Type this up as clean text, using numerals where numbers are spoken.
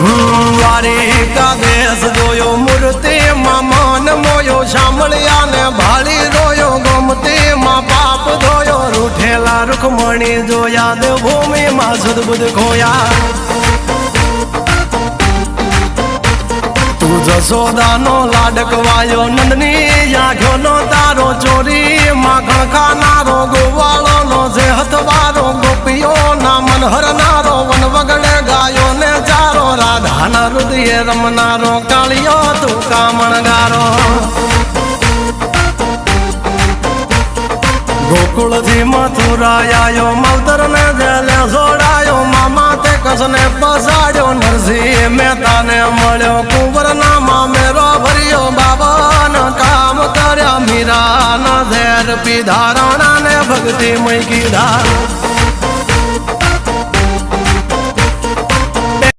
દ્વારિકા દેશ જોયો મૂર્તિમાં મન મોયો સાંભળ્યા ને ભાળી રોયો ગોમતીમાં પાપ ધોયો રૂઠેલા રૂખમણી જોયા દેવભૂમિમાં સદબુદ્ધ ખોયા તું જશોદાનો લાડકવાયો નંદની આંખોનો તારો ચોરી માખણ ખાનારો ગોવાળોનો જે હથવારો ગોપીઓના મન હરનારો વન વગડે ગાયો ને ચારો રાધાના હૃદયે રમનારો કાળિયો તું કામણગારો ગોકુળથી મથુરા આયો માવતર ને જેલે જોડાયો મામા તે કસને પસાડ્યો નરસિંહ મહેતાને મળ્યો કુંવરના મામેરો ભર્યો બાબાના કામ કર્યા મીરાના ઝેર પીધા રાણાને ભક્તિ મય કીધા